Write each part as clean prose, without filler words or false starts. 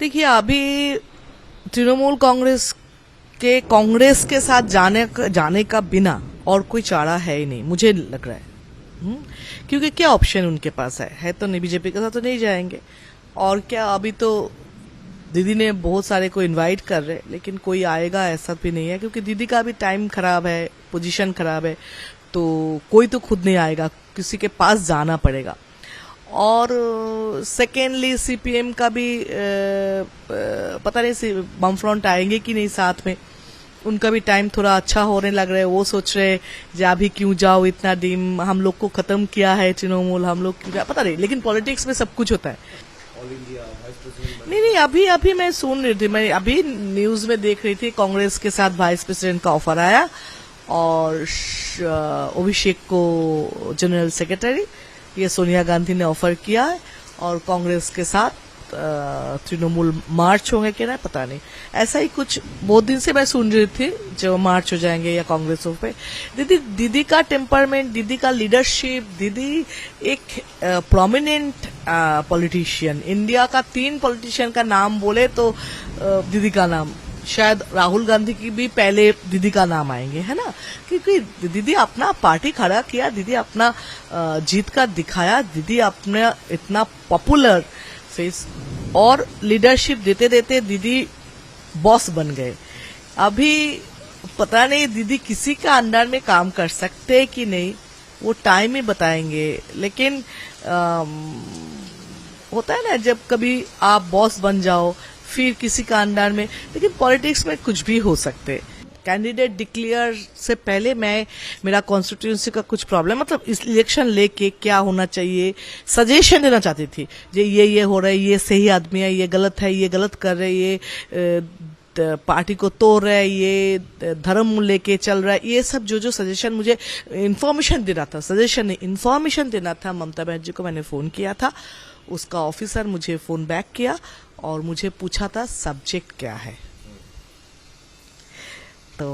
देखिए, अभी तृणमूल कांग्रेस के साथ जाने का बिना और कोई चारा है ही नहीं, मुझे लग रहा है। क्योंकि क्या ऑप्शन उनके पास है तो नहीं, बीजेपी के साथ तो नहीं जाएंगे। और क्या, अभी तो दीदी ने बहुत सारे को इनवाइट कर रहे, लेकिन कोई आएगा ऐसा भी नहीं है, क्योंकि दीदी का भी टाइम खराब है, पोजीशन खराब है, तो कोई तो खुद नहीं आएगा, किसी के पास जाना पड़ेगा। और सेकेंडली सीपीएम का भी पता नहीं बम फ्रंट आएंगे कि नहीं साथ में, उनका भी टाइम थोड़ा अच्छा होने लग रहा है। वो सोच रहे जे अभी क्यों जाओ, इतना दिन हम लोग को खत्म किया है तृणमूल, हम लोग क्यों, पता नहीं, लेकिन पॉलिटिक्स में सब कुछ होता है। नहीं, अभी मैं सुन रही थी, मैं अभी न्यूज में देख रही थी, कांग्रेस के साथ वाइस प्रेसिडेंट का ऑफर आया और अभिषेक को जनरल सेक्रेटरी, ये सोनिया गांधी ने ऑफर किया है, और कांग्रेस के साथ तृणमूल मार्च होंगे कि ना, पता नहीं, ऐसा ही कुछ बहुत दिन से मैं सुन रही थी, जो मार्च हो जाएंगे या कांग्रेसों पे। दीदी का टेम्परमेंट, दीदी का लीडरशिप, दीदी एक प्रोमिनेंट पॉलिटिशियन, इंडिया का 3 पॉलिटिशियन का नाम बोले तो दीदी का नाम, शायद राहुल गांधी की भी पहले दीदी का नाम आएंगे, है ना, क्योंकि दीदी अपना पार्टी खड़ा किया, दीदी अपना जीत का दिखाया, दीदी अपना इतना पॉपुलर फेस और लीडरशिप देते देते दीदी बॉस बन गए। अभी पता नहीं दीदी किसी का अंडर में काम कर सकते कि नहीं, वो टाइम ही बताएंगे। लेकिन होता है ना, जब कभी आप बॉस बन जाओ फिर किसी का अंडर में, लेकिन पॉलिटिक्स में कुछ भी हो सकते। कैंडिडेट डिक्लेयर से पहले मेरा कॉन्स्टिट्यूंसी का कुछ प्रॉब्लम, मतलब इस इलेक्शन लेके क्या होना चाहिए, सजेशन देना चाहती थी, ये हो रहा है, ये सही आदमी है, ये गलत है, ये गलत कर रहे, ये पार्टी को तोड़ रहा है, ये धर्म लेके चल रहा है, ये सब जो सजेशन मुझे इन्फॉर्मेशन देना था, सजेशन नहीं इन्फॉर्मेशन देना था, ममता बनर्जी को मैंने फोन किया था, उसका ऑफिसर मुझे फोन बैक किया और मुझे पूछा था सब्जेक्ट क्या है। तो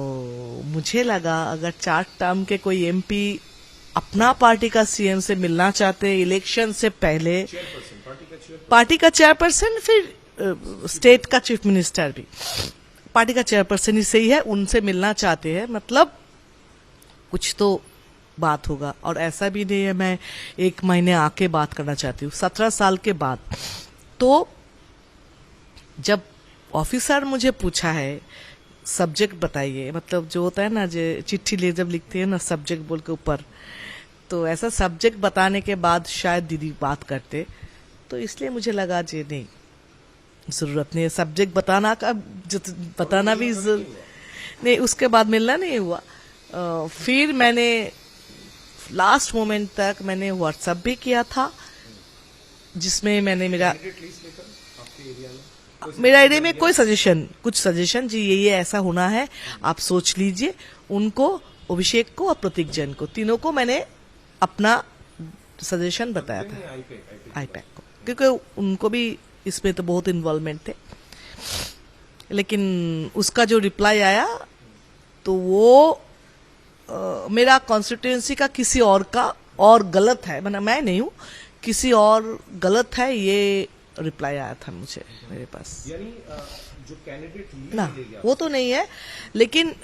मुझे लगा अगर 4 टर्म के कोई एमपी अपना पार्टी का सीएम से मिलना चाहते इलेक्शन से पहले, पार्टी का चेयरपर्सन, फिर स्टेट का चीफ मिनिस्टर भी पार्टी का चेयरपर्सन ही सही है, उनसे मिलना चाहते हैं, मतलब कुछ तो बात होगा। और ऐसा भी नहीं है मैं 1 महीने आके बात करना चाहती हूँ, 17 साल के बाद। तो जब ऑफिसर मुझे पूछा है सब्जेक्ट बताइए, मतलब जो होता है ना, जो चिट्ठी ले जब लिखते हैं ना सब्जेक्ट बोल के ऊपर, तो ऐसा सब्जेक्ट बताने के बाद शायद दीदी बात करते, तो इसलिए मुझे लगा जी नहीं, जरूरत नहीं है सब्जेक्ट बताना का, बताना भी नहीं। उसके बाद मिलना नहीं हुआ। फिर मैंने लास्ट मोमेंट तक मैंने व्हाट्सएप भी किया था, जिसमें मैंने मेरा एरिया में कुछ सजेशन जी ये ऐसा होना है, आप सोच लीजिए। उनको, अभिषेक को और प्रतीक जैन को, तीनों को मैंने अपना सजेशन बताया था, आईपैक को, क्योंकि उनको भी इसमें तो बहुत इन्वॉल्वमेंट थे। लेकिन उसका जो रिप्लाई आया तो वो मेरा कॉन्स्टिट्यूएंसी का किसी और का और गलत है, मैं नहीं हूँ, किसी और गलत है, ये रिप्लाई आया था मुझे मेरे पास। यानी जो कैंडिडेट ना वो तो नहीं है, लेकिन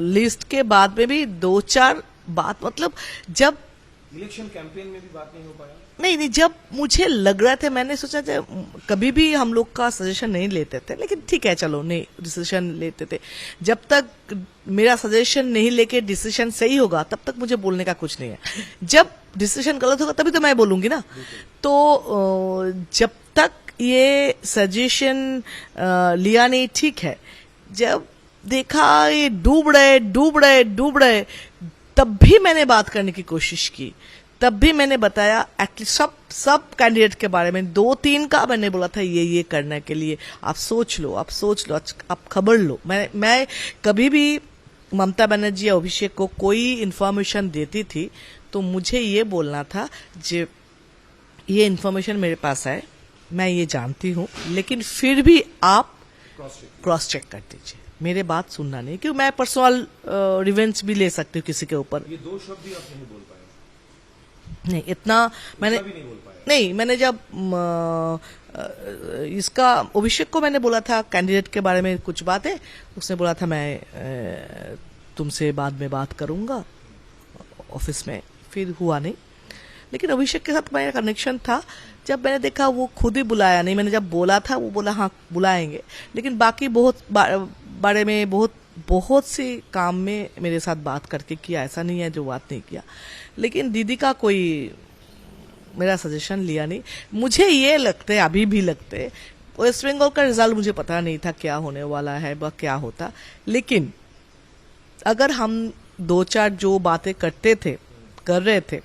लिस्ट के बाद में भी 2-4 बात, मतलब जब इलेक्शन कैंपेन में भी बात नहीं हो पाया। नहीं, जब मुझे लग रहा था, मैंने सोचा था, कभी भी हम लोग का सजेशन नहीं लेते थे, लेकिन ठीक है चलो नहीं डिसीजन लेते थे। जब तक मेरा सजेशन नहीं लेके डिसीजन सही होगा तब तक मुझे बोलने का कुछ नहीं है। जब डिसीजन गलत होगा तभी तो मैं बोलूंगी ना। तो जब तक ये सजेशन लिया नहीं, ठीक है, जब देखा ये डूब रहे, तब भी मैंने बात करने की कोशिश की, तब भी मैंने बताया एटलीस्ट सब कैंडिडेट के बारे में 2-3 का मैंने बोला था ये करने के लिए आप सोच लो, आप खबर लो। मैं कभी भी ममता बनर्जी या अभिषेक को कोई इन्फॉर्मेशन देती थी तो मुझे ये बोलना था जे ये इन्फॉर्मेशन मेरे पास है, मैं ये जानती हूँ, लेकिन फिर भी आप क्रॉस चेक कर दीजिए, मेरे बात सुनना नहीं, क्योंकि मैं पर्सनल रिवेंज भी ले सकती हूँ किसी के ऊपर। ये 2 शब्द भी आप नहीं बोल पाए। नहीं, इतना मैंने भी नहीं बोल पाया। नहीं, मैंने जब इसका अभिषेक को मैंने बोला था कैंडिडेट के बारे में कुछ बातें, उसने बोला था मैं तुमसे बाद में बात करूंगा ऑफिस में, फिर हुआ नहीं। लेकिन अभिषेक के साथ मेरा कनेक्शन था, जब मैंने देखा वो खुद ही बुलाया नहीं, मैंने जब बोला था वो बोला हाँ बुलाएंगे, लेकिन बाकी बहुत बारे में बहुत सी काम में मेरे साथ बात करके किया, ऐसा नहीं है जो बात नहीं किया। लेकिन दीदी का कोई मेरा सजेशन लिया नहीं। मुझे ये लगते, अभी भी लगते, वेस्ट बंगाल का रिजल्ट मुझे पता नहीं था क्या होने वाला है व क्या होता, लेकिन अगर हम दो चार जो बातें कर रहे थे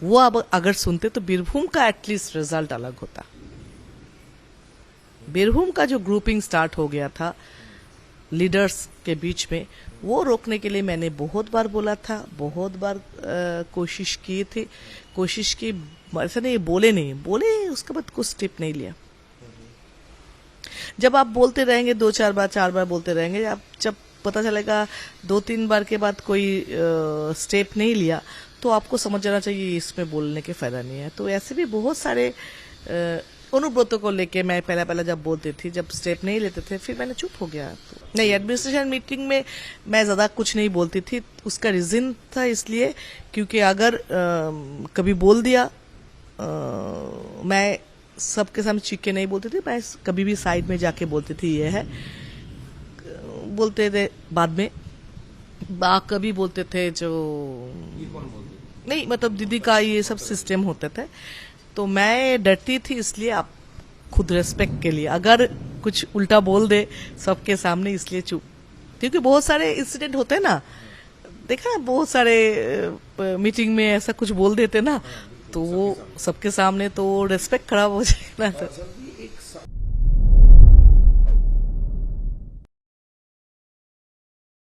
वो अब अगर सुनते तो बीरभूम का एटलीस्ट रिजल्ट अलग होता। बीरभूम का जो ग्रुपिंग स्टार्ट हो गया था लीडर्स के बीच में, वो रोकने के लिए मैंने बहुत बार बोला था, बहुत बार कोशिश की, ऐसा नहीं बोले उसके बाद कुछ स्टेप नहीं लिया। जब आप बोलते रहेंगे 2-4 बार 4 बार बोलते रहेंगे, आप जब पता चलेगा 2-3 बार के बाद कोई स्टेप नहीं लिया तो आपको समझ जाना चाहिए इसमें बोलने के फायदा नहीं है। तो ऐसे भी बहुत सारे अनुब्रतों को लेके मैं पहला जब बोलती थी, जब स्टेप नहीं लेते थे, फिर मैंने चुप हो गया। तो नहीं, एडमिनिस्ट्रेशन मीटिंग में मैं ज्यादा कुछ नहीं बोलती थी, उसका रीजन था इसलिए क्योंकि अगर कभी बोल दिया, मैं सबके सामने चीख के नहीं बोलती थी, मैं कभी भी साइड में जाके बोलती थी ये है, बोलते थे बाद में कभी बोलते थे जो ये कौन बोलते? नहीं, मतलब दीदी का ये सब सिस्टम होते थे, तो मैं डरती थी, इसलिए आप खुद रेस्पेक्ट के लिए अगर कुछ उल्टा बोल दे सबके सामने, इसलिए चुप। क्योंकि बहुत सारे इंसिडेंट होते हैं ना, देखा ना, बहुत सारे मीटिंग में ऐसा कुछ बोल देते ना, तो वो सबके सामने तो रेस्पेक्ट खराब हो जाएगा ना।